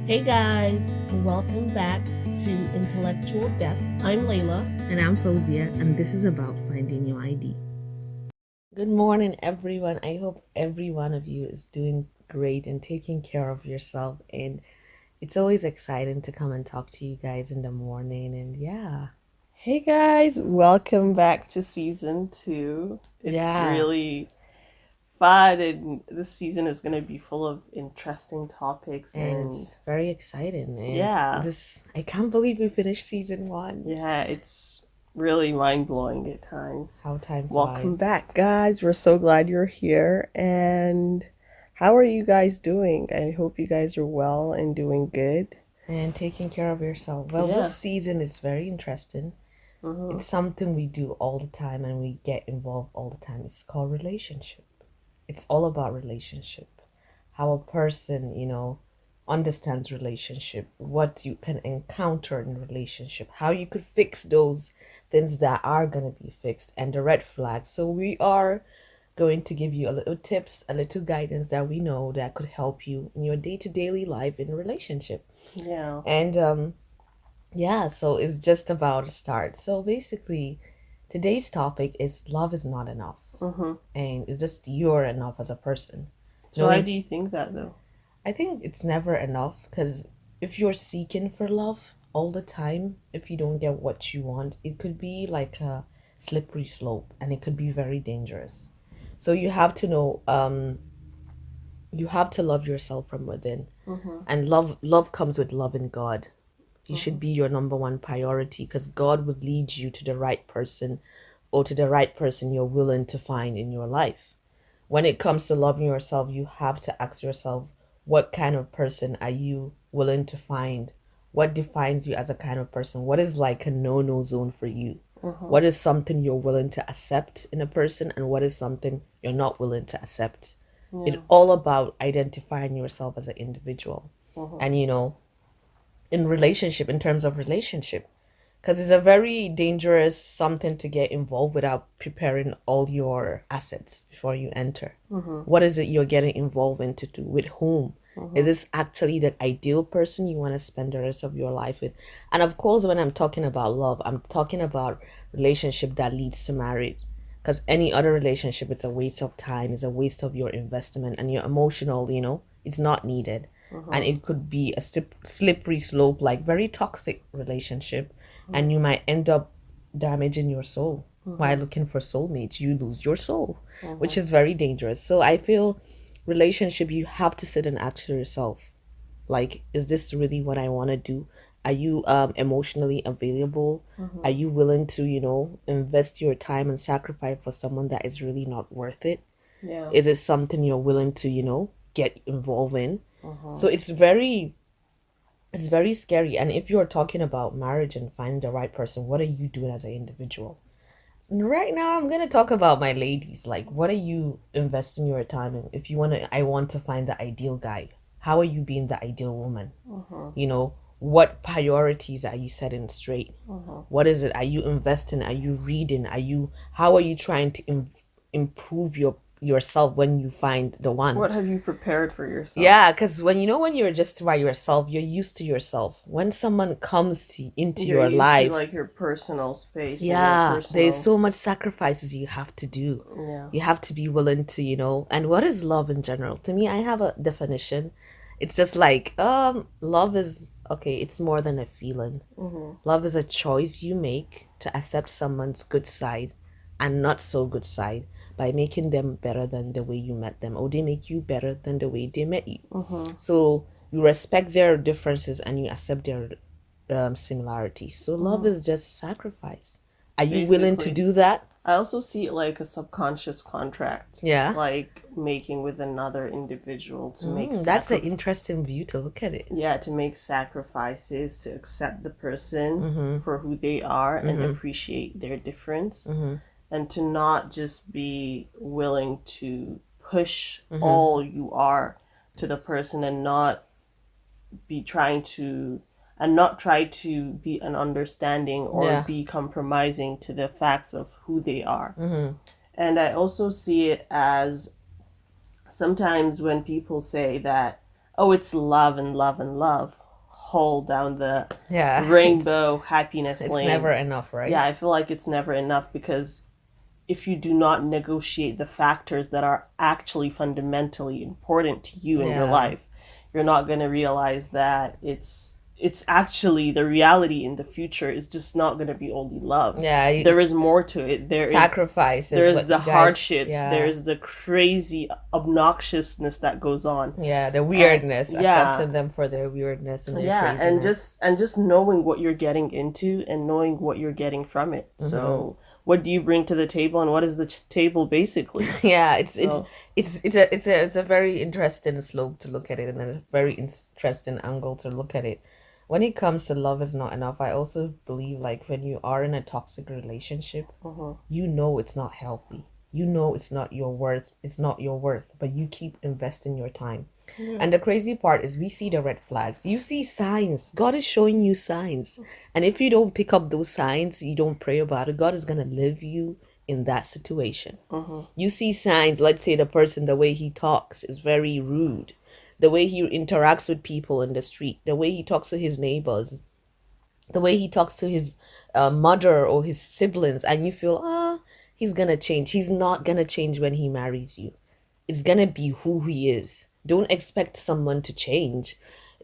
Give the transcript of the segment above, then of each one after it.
Hey guys, welcome back to Intellectual Depth. I'm Layla. And I'm Fauzia, and this is about finding your ID. Good morning, everyone. I hope every one of you is doing great and taking care of yourself. And it's always exciting to come and talk to you guys in the morning. And yeah, Hey guys, welcome back to season 2. It's yeah, really fun, and this season is going to be full of interesting topics. and And it's very exciting. And yeah, I can't believe we finished season 1. yeah, it's really mind blowing at times. How time Welcome flies. back, guys. We're so glad you're here. And how are you guys doing? I hope you guys are well and doing good. And taking care of yourself. Well, Yeah. this season is very interesting. Mm-hmm. It's something we do all the time and we get involved all the time. It's called relationship. It's all about relationship. How a person, understands relationship, what you can encounter in relationship, how you could fix those things that are going to be fixed and the red flags. So we are going to give you a little tips, a little guidance that we know that could help you in your day-to-day life in a relationship. Yeah. And yeah, so it's just about to start. So basically, today's topic is love is not enough. Mm-hmm. And it's just you're enough as a person. So why Knowing, do you think that though? I think it's never enough because if you're seeking for love all the time, if you don't get what you want, it could be like a slippery slope and it could be very dangerous. So you have to know, you have to love yourself from within. Mm-hmm. And love comes with loving God. He Mm-hmm. should be your number one priority because God would lead you to the right person or to the right person you're willing to find in your life. When it comes to loving yourself, you have to ask yourself, what kind of person are you willing to find? What defines you as a kind of person? What is like a no zone for you? Mm-hmm. What is something you're willing to accept in a person, and what is something you're not willing to accept? It's Yeah. all about identifying yourself as an individual. Mm-hmm. And in relationship, in terms of relationship, because it's a very dangerous something to get involved without preparing all your assets before you enter. Mm-hmm. What is it you're getting involved into? With whom? Is Mm-hmm. this actually the ideal person you want to spend the rest of your life with? And of course, when I'm talking about love, I'm talking about relationship that leads to marriage. Because any other relationship, it's a waste of time, it's a waste of your investment and your emotional, it's not needed. And Mm-hmm. it could be a slippery slope, like very toxic relationship, and you might end up damaging your soul. Mm-hmm. While looking for soulmates, you lose your soul, Mm-hmm. which is very dangerous. So I feel relationship, you have to sit and ask yourself, like, is this really what I want to do? Are you emotionally available? Mm-hmm. Are you willing to, invest your time and sacrifice for someone that is really not worth it? Yeah. Is it something you're willing to, get involved in? Mm-hmm. So it's very scary. And if you're talking about marriage and finding the right person, what are you doing as an individual? And right now, I'm gonna talk about my ladies. Like, what are you investing your time in? If you wanna, I want to find the ideal guy. How are you being the ideal woman? Mm-hmm. What priorities are you setting straight? Mm-hmm. What is it? Are you investing? Are you reading? How are you trying to improve yourself when you find the one? What have you prepared for yourself? Yeah, because when you're just by yourself, you're used to yourself. When someone comes into You're your used to life, like your personal space and your yeah, there's personal. so much sacrifices you have to do. Yeah. You have to be willing to, and what is love in general? To me, I have a definition. It's just like, love is okay, it's more than a feeling. Mm-hmm. Love is a choice you make to accept someone's good side and not so good side by making them better than the way you met them, or they make you better than the way they met you. Mm-hmm. So you respect their differences and you accept their similarities. So love Mm-hmm. is just sacrifice. Are you willing to Basically, do that? I also see it like a subconscious contract, Yeah. like making with another individual to make That's an interesting view to look at it. yeah, to make sacrifices, to accept the person Mm-hmm. for who they are and Mm-hmm. appreciate their difference, Mm-hmm. and to not just be willing to push Mm-hmm. all you are to the person and not be trying to and not try to be an understanding or Yeah. be compromising to the facts of who they are. Mm-hmm. And I also see it as sometimes when people say that oh, it's love and love and love, whole down the Yeah, rainbow happiness it's lane. never enough, right? Yeah, I feel like it's never enough, because if you do not negotiate the factors that are actually fundamentally important to you in your Yeah. life, you're not going to realize that it's actually the reality in the future is just not going to be only love. Yeah, There is more to it. sacrifice There is is what the you guys, hardships. yeah, There is the crazy obnoxiousness that goes on. yeah, the weirdness, yeah. accepting them for their weirdness and their Yeah, craziness. and just knowing what you're getting into and knowing what you're getting from it. So, what do you bring to the table, and what is the table basically? Yeah, it's So, it's a very interesting slope to look at it, and a very interesting angle to look at it. When it comes to love is not enough, I also believe like when you are in a toxic relationship, you know it's not healthy. You know it's not your worth. It's not your worth, but you keep investing your time. And the crazy part is we see the red flags. You see signs. God is showing you signs. And if you don't pick up those signs, you don't pray about it, God is going to leave you in that situation. You see signs, let's say the person, the way he talks is very rude. The way he interacts with people in the street, the way he talks to his neighbors, the way he talks to his mother or his siblings, and you feel, he's gonna change. He's not gonna change when he marries you. It's gonna be who he is. Don't expect someone to change.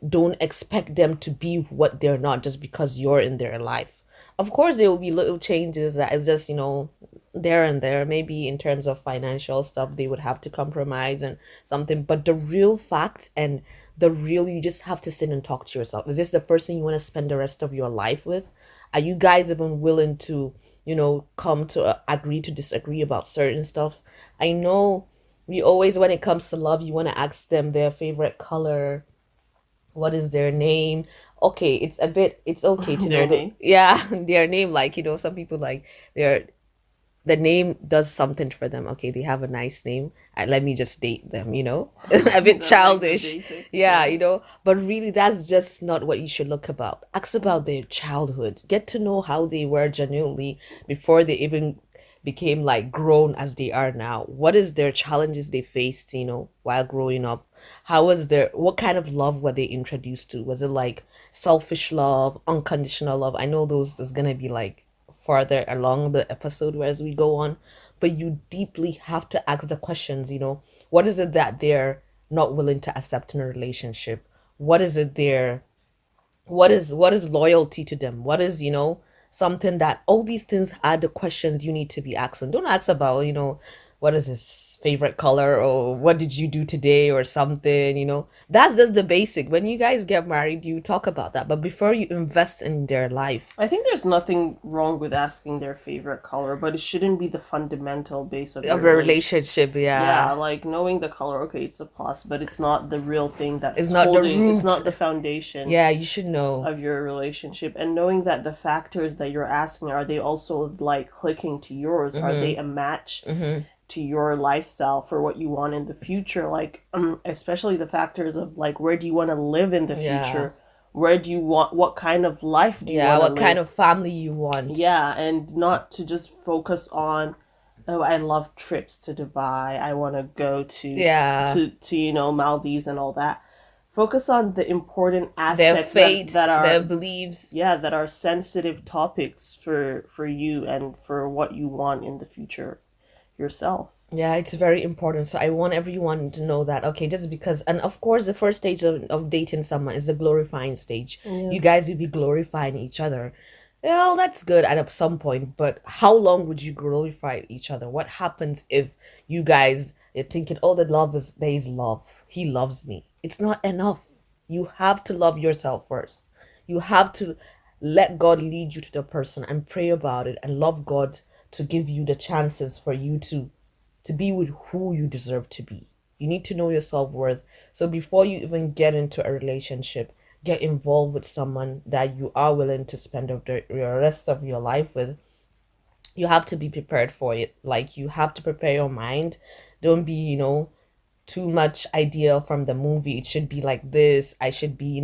Don't expect them to be what they're not just because you're in their life. Of course, there will be little changes that is just, there and there. Maybe in terms of financial stuff, they would have to compromise and something. But the real fact and the real, you just have to sit and talk to yourself. Is this the person you want to spend the rest of your life with? Are you guys even willing to, come to agree to disagree about certain stuff? I know we always, when it comes to love, you want to ask them their favorite color, what is their name. Okay, it's okay to their know name. yeah, their name, like, some people like their the name does something for them. Okay, they have a nice name, let me just date them, a bit childish. Yeah, but really that's just not what you should look about. Ask about their childhood, get to know how they were genuinely before they even became like grown as they are now. What is their challenges they faced, while growing up? How was their What kind of love were they introduced to? Was it like selfish love, unconditional love? I know those is gonna be like farther along the episode as we go on, but you deeply have to ask the questions, what is it that they're not willing to accept in a relationship? What is it there? What is loyalty to them? What is, something that all these things are the questions you need to be asking. Don't ask about, what is his favorite color or what did you do today or something, That's just the basic. When you guys get married, you talk about that. But before you invest in their life, I think there's nothing wrong with asking their favorite color, but it shouldn't be the fundamental base of of your a relationship. relationship, Yeah, yeah. like knowing the color, okay, it's a plus, but it's not the real thing It's that's not the holding, it's root. not the foundation Yeah, you should know. of your relationship. And knowing that the factors that you're asking, are they also like clicking to yours? Are they a match to your lifestyle for what you want in the future? Like, especially the factors of like, where do you want to live in the Yeah. future? Where do you want, what kind of life do you Yeah, want to what live? kind of family you want. Yeah, and not to just focus on, oh, I love trips to Dubai. I want to go to Yeah. to Maldives and all that. Focus on the important Their aspects fates, that are, their beliefs. yeah, that are sensitive topics for you and for what you want in the future yourself. Yeah, it's very important. So I want everyone to know that, okay, just because, and of course, the first stage of dating someone is the glorifying stage. You guys will be glorifying each other. Well, that's good at some point, but how long would you glorify each other? What happens if you guys are thinking, oh, there is love. He loves me. It's not enough. You have to love yourself first. You have to let God lead you to the person and pray about it and love God to give you the chances for you to be with who you deserve to be. You need to know your self-worth. So before you even get into a relationship, get involved with someone that you are willing to spend your rest of your life with. You have to be prepared for it. Like, you have to prepare your mind. Don't be, too much idea from the movie. It should be like this. I should be,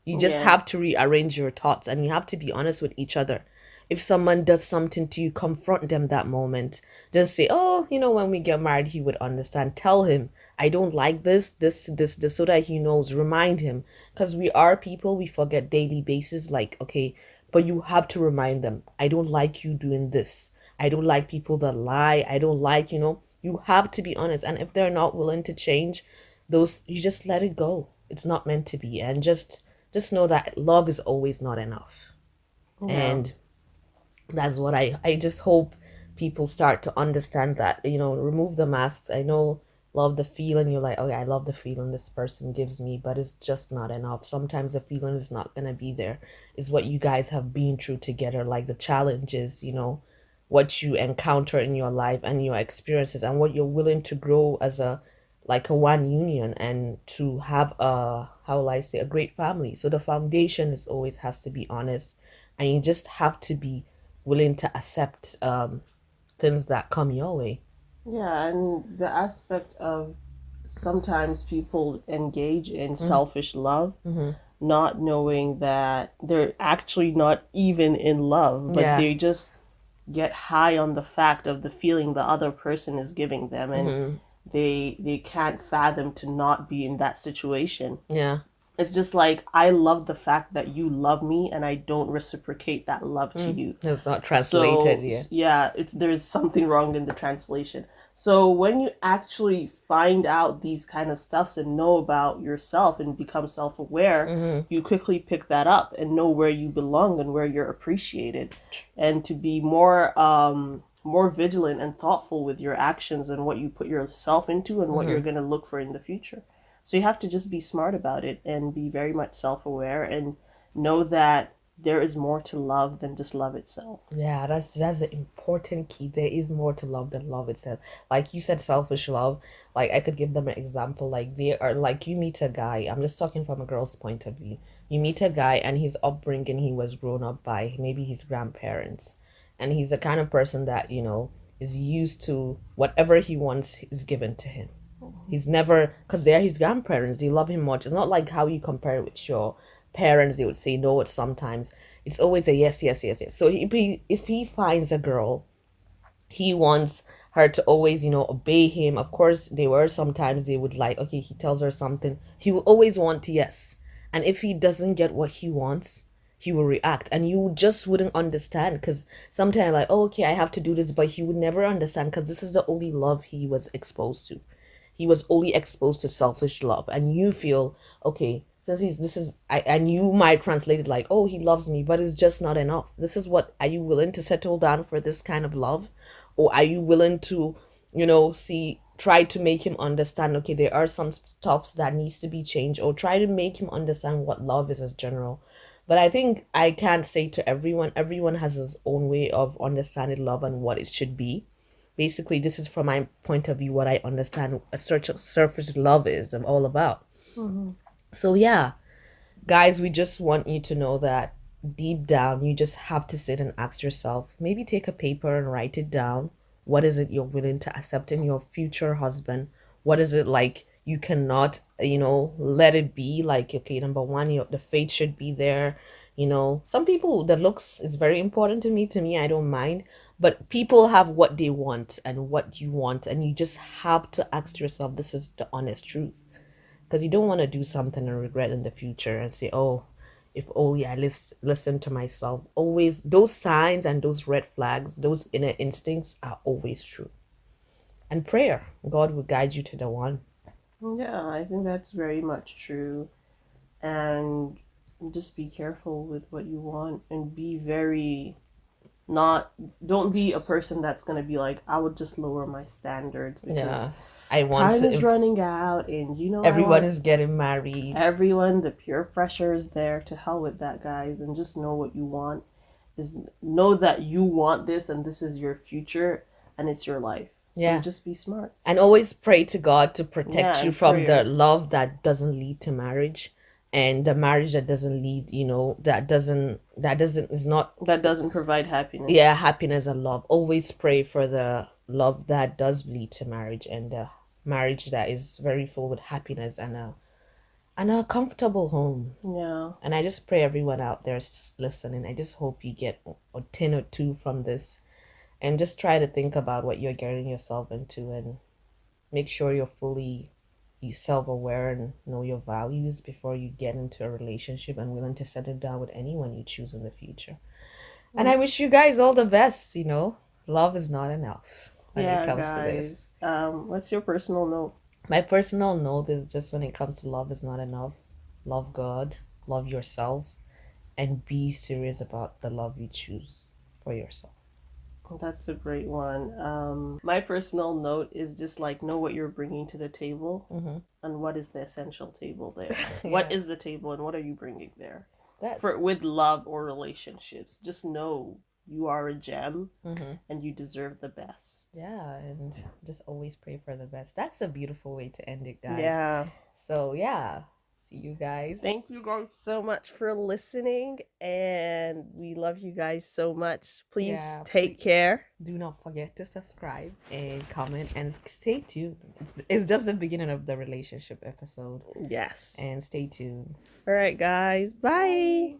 you just Yeah. have to rearrange your thoughts, and you have to be honest with each other. If someone does something to you, confront them that moment. Don't say, oh, when we get married, he would understand. Tell him, I don't like this, so that he knows. Remind him. Because we are people, we forget daily basis. Like, okay, but you have to remind them, I don't like you doing this. I don't like people that lie. I don't like, you have to be honest. And if they're not willing to change, you just let it go. It's not meant to be. And just know that love is always not enough. Yeah. And that's what I just hope people start to understand that, remove the masks. I know, love the feeling, you're like, okay, I love the feeling this person gives me, but it's just not enough. Sometimes the feeling is not going to be there. It's what you guys have been through together, like the challenges, what you encounter in your life and your experiences, and what you're willing to grow as a one union, and to have how will I say, a great family. So the foundation is always has to be honest, and you just have to be willing to accept things that come your way. Yeah, and the aspect of sometimes people engage in selfish love, not knowing that they're actually not even in love, but they just get high on the fact of the feeling the other person is giving them, and they can't fathom to not be in that situation. Yeah. It's just like, I love the fact that you love me and I don't reciprocate that love to you. It's not translated. So, yeah, there's something wrong in the translation. So when you actually find out these kind of stuffs and know about yourself and become self-aware, you quickly pick that up and know where you belong and where you're appreciated, and to be more vigilant and thoughtful with your actions and what you put yourself into and what you're going to look for in the future. So you have to just be smart about it and be very much self-aware and know that there is more to love than just love itself. Yeah, that's the important key. There is more to love than love itself. Like you said, selfish love. Like, I could give them an example. Like, they are like, you meet a guy. I'm just talking from a girl's point of view. You meet a guy and his upbringing, he was grown up by maybe his grandparents, and he's the kind of person that is used to whatever he wants is given to him. He's never, because they're his grandparents, they love him much. It's not like how you compare it with your parents. They would say no. It's sometimes it's always a yes, yes, yes, yes. So if he finds a girl, he wants her to always obey him. Of course, sometimes they would like, okay, he tells her something, he will always want yes. And if he doesn't get what he wants, he will react, and you just wouldn't understand, because sometimes like, oh, okay, I have to do this, but he would never understand, because this is the only love he was exposed to. He was only exposed to selfish love, and you feel, okay, since and you might translate it like, oh, he loves me, but it's just not enough. This is what, are you willing to settle down for this kind of love? Or are you willing to, try to make him understand, okay, there are some stuffs that needs to be changed, or try to make him understand what love is as general. But I think I can't say to everyone has his own way of understanding love and what it should be. Basically, this is from my point of view what I understand a surface love is all about. So yeah, guys, we just want you to know that deep down, you just have to sit and ask yourself, maybe take a paper and write it down. What is it you're willing to accept in your future husband? What is it like you cannot, let it be? Like, okay, number one, the faith should be there. Some people, the looks is very important to me. I don't mind. But people have what they want and what you want, and you just have to ask yourself, this is the honest truth. Because you don't want to do something and regret in the future and say, oh, if only I listen to myself. Always, those signs and those red flags, those inner instincts are always true. And prayer, God will guide you to the one. Yeah, I think that's very much true. And just be careful with what you want, and be very don't be a person that's going to be like, I would just lower my standards because I want time is running out, and everyone is getting married. The peer pressure is there. To hell with that, guys, and just know what you want. Know that you want this, and this is your future, and it's your life. So just be smart. And always pray to God to protect you from the love that doesn't lead to marriage, and the marriage that doesn't lead, that doesn't provide happiness. Yeah, happiness and love. Always pray for the love that does lead to marriage, and the marriage that is very full with happiness and and a comfortable home. Yeah. And I just pray everyone out there listening, I just hope you get a 10 or 2 from this, and just try to think about what you're getting yourself into, and make sure you're fully self-aware and know your values before you get into a relationship, and willing to settle down with anyone you choose in the future. And I wish you guys all the best. Love is not enough when it Yeah, comes to this. guys. What's your personal note? My personal note is just, when it comes to love is not enough, love God, love yourself, and be serious about the love you choose for yourself. That's a great one. My personal note is just like, know what you're bringing to the table, and what is the essential table there. What is the table, and what are you bringing there? With love or relationships, just know you are a gem, and you deserve the best. Yeah, and just always pray for the best. That's a beautiful way to end it, guys. Yeah. So yeah, see you guys. Thank you guys so much for listening, and we love you guys so much. Please take care. Do not forget to subscribe and comment, and stay tuned. It's just the beginning of the relationship episode. Yes. And stay tuned. All right, guys. Bye.